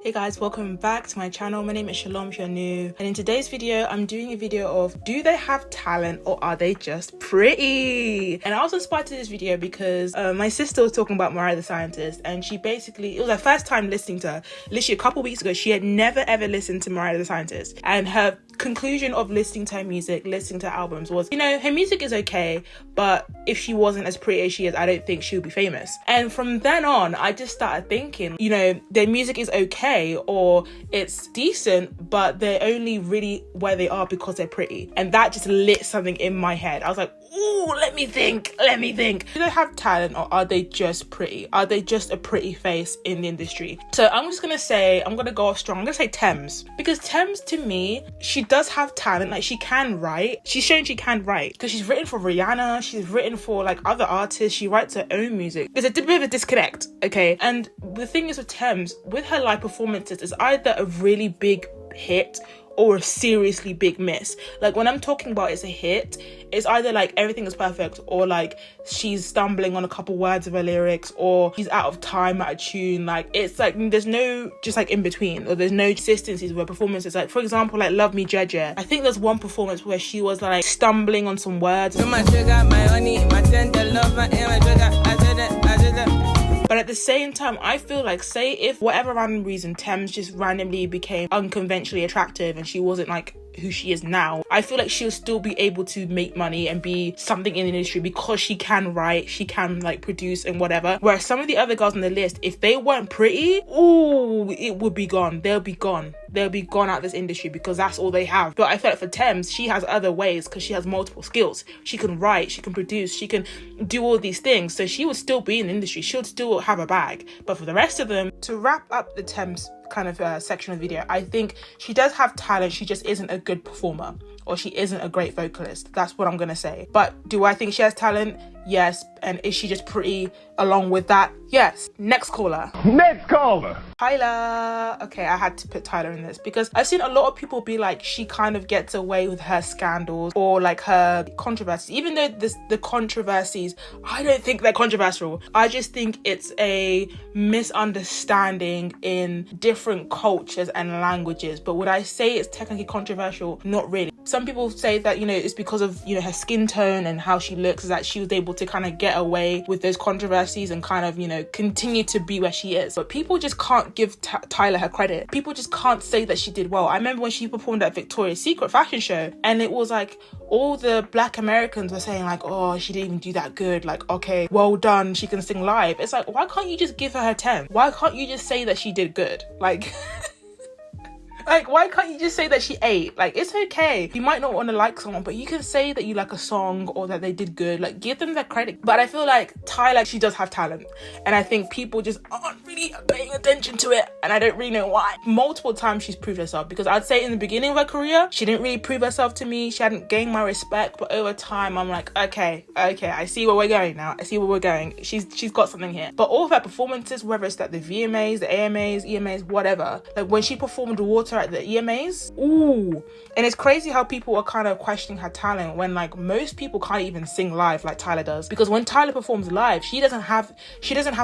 Hey guys, welcome back to my channel. My name is Shalom if you're new, and in today's video I'm doing a video of do they have talent or are they just pretty? And I was inspired to this video because my sister was talking about Mariah the Scientist, and she basically, it was her first time listening to her. Literally a couple weeks ago she had never ever listened to Mariah the Scientist, and her conclusion of listening to her music, listening to her albums was, you know, her music is okay, but if she wasn't as pretty as she is, I don't think she would be famous. And from then on I just started thinking, you know, their music is okay or it's decent, but they're only really where they are because they're pretty. And that just lit something in my head. I was like, ooh, let me think. Do they have talent or are they just pretty? Are they just a pretty face in the industry? So I'm just gonna say, I'm gonna go off strong. I'm gonna say Thames, because Thames, to me, she does have talent. Like, she can write. She's shown she can write because she's written for Rihanna, she's written for like other artists, she writes her own music. There's a bit of a disconnect, okay? And the thing is with Thames, with her live performances, it's either a really big hit or a seriously big miss. Like, when I'm talking about it's a hit, it's either like everything is perfect, or like she's stumbling on a couple words of her lyrics, or she's out of time at a tune. Like, it's like there's no just like in between, or there's no consistencies with her performances. Like, for example, like Love Me Jeje, I think there's one performance where she was like stumbling on some words. My sugar, my honey, my tender love, my sugar, but at the same time, I feel like, say if whatever random reason Thames just randomly became unconventionally attractive and she wasn't like who she is now, I feel like she'll still be able to make money and be something in the industry because she can write, she can like produce and whatever. Whereas some of the other girls on the list, if they weren't pretty, ooh, it would be gone. They'll be gone out of this industry because that's all they have. But I feel like for Thames, she has other ways because she has multiple skills. She can write, she can produce, she can do all these things. So she would still be in the industry, she would still have a bag. But for the rest of them, to wrap up the Thames kind of section of the video, I think she does have talent, she just isn't a good performer, or she isn't a great vocalist. That's what I'm gonna say. But do I think she has talent? Yes. And is she just pretty along with that? Yes. Next caller. Tyla. Okay, I had to put Tyla in this because I've seen a lot of people be like, she kind of gets away with her scandals or like her controversies. Even though the controversies, I don't think they're controversial. I just think it's a misunderstanding in different cultures and languages. But would I say it's technically controversial? Not really. Some people say that, you know, it's because of, you know, her skin tone and how she looks, that she was able to kind of get away with those controversies and kind of, you know, continue to be where she is. But people just can't give Tyla her credit. People just can't say that she did well. I remember when she performed at Victoria's Secret fashion show, and it was like all the Black Americans were saying like, oh, she didn't even do that good. Like, okay, well done, she can sing live. It's like, why can't you just give her 10? Why can't you just say that she did good? Like... Like, why can't you just say that she ate? Like, it's okay. You might not want to like someone, but you can say that you like a song or that they did good. Like, give them that credit. But I feel like Tyla, she does have talent. And I think people just aren't really paying attention to it. And I don't really know why. Multiple times she's proved herself. Because I'd say in the beginning of her career, she didn't really prove herself to me. She hadn't gained my respect. But over time, I'm like, okay, I see where we're going now. I see where we're going. She's got something here. But all of her performances, whether it's like the VMAs, the AMAs, EMAs, whatever. Like, when she performed Water at the EMAs, ooh. And it's crazy how people are kind of questioning her talent when like most people can't even sing live like Tyla does. Because when Tyla performs live, she doesn't have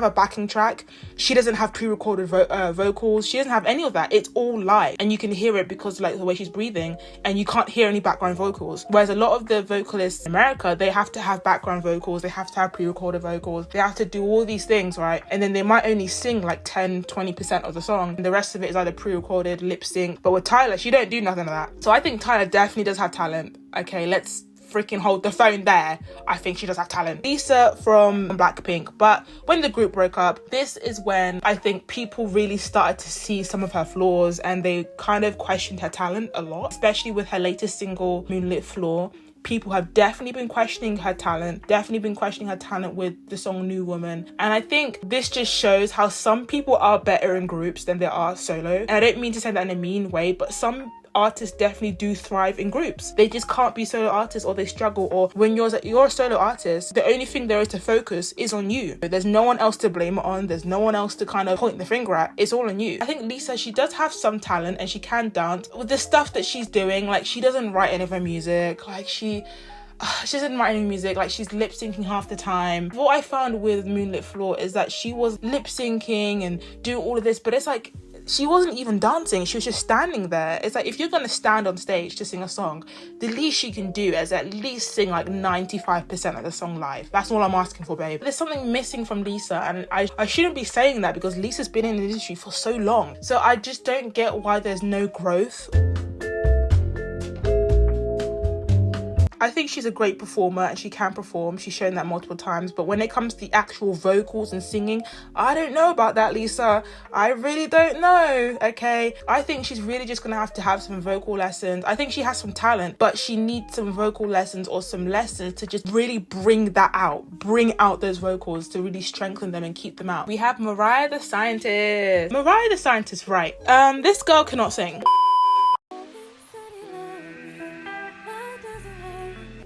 a backing track, she doesn't have pre-recorded vocals, she doesn't have any of that. It's all live, and you can hear it because like the way she's breathing, and you can't hear any background vocals. Whereas a lot of the vocalists in America, they have to have background vocals, they have to have pre-recorded vocals, they have to do all these things, right? And then they might only sing like 10-20% of the song, and the rest of it is either pre-recorded, lip sync. But with Tyla, she don't do nothing of that. So I think Tyla definitely does have talent. Okay, let's freaking hold the phone there. I think she does have talent. Lisa from Blackpink. But when the group broke up, this is when I think people really started to see some of her flaws, and they kind of questioned her talent a lot, especially with her latest single, Moonlit Floor. People have definitely been questioning her talent, with the song New Woman. And I think this just shows how some people are better in groups than they are solo. And I don't mean to say that in a mean way, but some artists definitely do thrive in groups. They just can't be solo artists, or they struggle. Or when you're a solo artist, the only thing there is to focus is on you. There's no one else to blame it on. There's no one else to kind of point the finger at. It's all on you. I think Lisa, she does have some talent and she can dance. With the stuff that she's doing, like, she doesn't write any of her music. Like, she doesn't write any music. Like, she's lip syncing half the time. What I found with Moonlit Floor is that she was lip syncing and doing all of this, but it's like she wasn't even dancing, she was just standing there. It's like, if you're gonna stand on stage to sing a song, the least she can do is at least sing like 95% of the song live. That's all I'm asking for, babe. There's something missing from Lisa, and I shouldn't be saying that because Lisa's been in the industry for so long. So I just don't get why there's no growth. I think she's a great performer and she can perform. She's shown that multiple times. But when it comes to the actual vocals and singing, I don't know about that, Lisa. I really don't know, okay? I think she's really just gonna have to have some vocal lessons. I think she has some talent, but she needs some vocal lessons or some lessons to just really bring that out. Bring out those vocals to really strengthen them and keep them out. We have Mariah the Scientist. Mariah the Scientist, right. This girl cannot sing.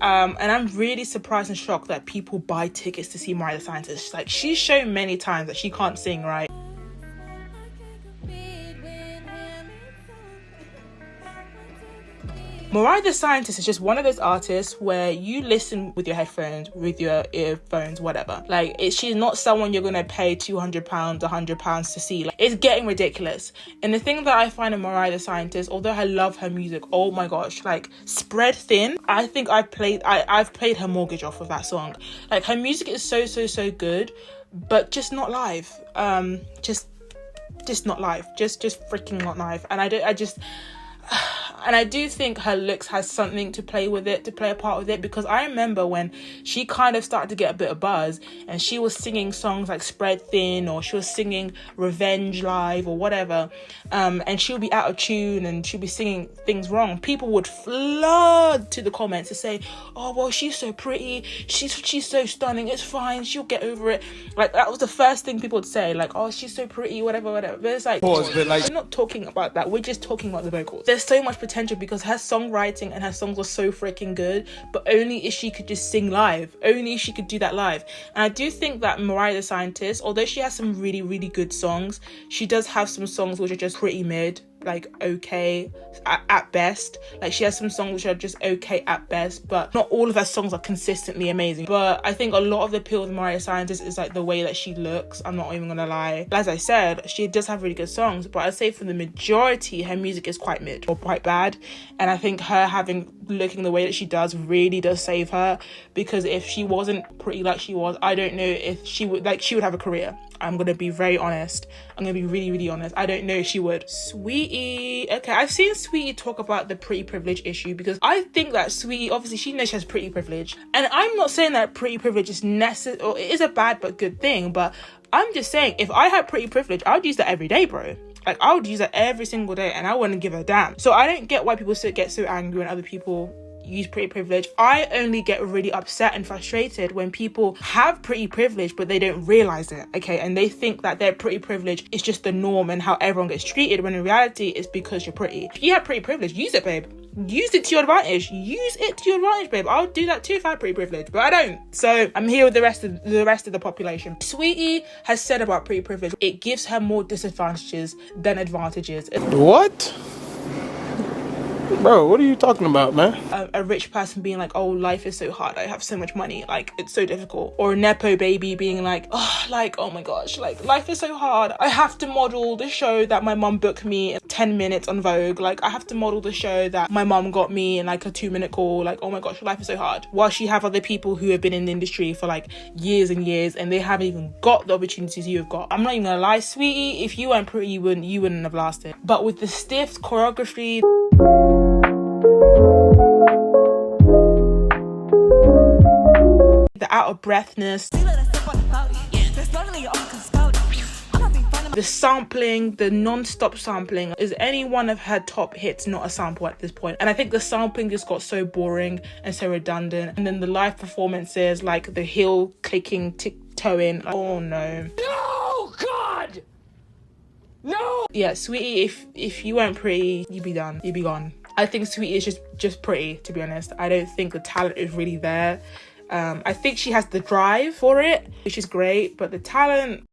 And I'm really surprised and shocked that people buy tickets to see Mariah the Scientist. Like, she's shown many times that she can't sing, right? Mariah the Scientist is just one of those artists where you listen with your headphones, with your earphones, whatever. Like, she's not someone you're gonna pay £200, £100 to see. Like, it's getting ridiculous. And the thing that I find in Mariah the Scientist, although I love her music, oh my gosh, like, Spread Thin, I think I've played her mortgage off of that song. Like, her music is so good, but just not live. Just not live. Just freaking not live. And and I do think her looks has something to play a part with it, because I remember when she kind of started to get a bit of buzz and she was singing songs like Spread Thin, or she was singing Revenge live or whatever, and she'll be out of tune and she'll be singing things wrong. People would flood to the comments to say, oh, well, she's so pretty, she's so stunning, it's fine, she'll get over it. Like, that was the first thing people would say, like, oh, she's so pretty, whatever. But it's like, we're not talking about that, we're just talking about the vocals. There's so much potential because her songwriting and her songs are so freaking good, but only if she could just sing live, only if she could do that live. And I do think that Mariah the Scientist, although she has some really good songs, she does have some songs which are just pretty mid, like okay at best. Like, she has some songs which are just okay at best, but not all of her songs are consistently amazing. But I think a lot of the appeal of Mariah Scientist is like the way that she looks. I'm not even gonna lie, as I said, she does have really good songs, but I'd say for the majority her music is quite mid or quite bad. And I think her looking the way that she does really does save her, because if she wasn't pretty like she was, I don't know if she would have a career. I'm gonna be very honest. I'm gonna be really honest. I don't know if she would. Saweetie. Okay, I've seen Saweetie talk about the pretty privilege issue, because I think that Saweetie, obviously she knows she has pretty privilege, and I'm not saying that pretty privilege is necessary or it is a bad but good thing, but I'm just saying, if I had pretty privilege, I would use that every day, bro. Like, I would use that every single day and I wouldn't give a damn. So I don't get why people get so angry when other people use pretty privilege. I only get really upset and frustrated when people have pretty privilege but they don't realize it, okay? And they think that their pretty privilege is just the norm and how everyone gets treated, when in reality it's because you're pretty. If you have pretty privilege, use it, babe. Use it to your advantage. Use it to your advantage, babe. I would do that too if I had pretty privilege, but I don't. So I'm here with the rest of the population. Saweetie has said about pretty privilege, it gives her more disadvantages than advantages. What? Bro, what are you talking about, man? A rich person being like, oh, life is so hard, I have so much money, like, it's so difficult. Or a nepo baby being like, oh my gosh, like, life is so hard, I have to model the show that my mum booked me in 10 minutes on Vogue, like, I have to model the show that my mum got me in like a 2-minute call, like, oh my gosh, life is so hard. Whilst you have other people who have been in the industry for like years and years and they haven't even got the opportunities you've got. I'm not even gonna lie, Saweetie, if you weren't pretty, you wouldn't have lasted. But with the stiff choreography, the out of breathness, the sampling, the non-stop sampling, is any one of her top hits not a sample at this point? And I think the sampling just got so boring and so redundant. And then the live performances, like the heel clicking, tiptoeing, like, oh no. No, God! No! Yeah, Saweetie, if you weren't pretty, you'd be done. You'd be gone. I think Saweetie is just pretty, to be honest. I don't think the talent is really there. I think she has the drive for it, which is great, but the talent,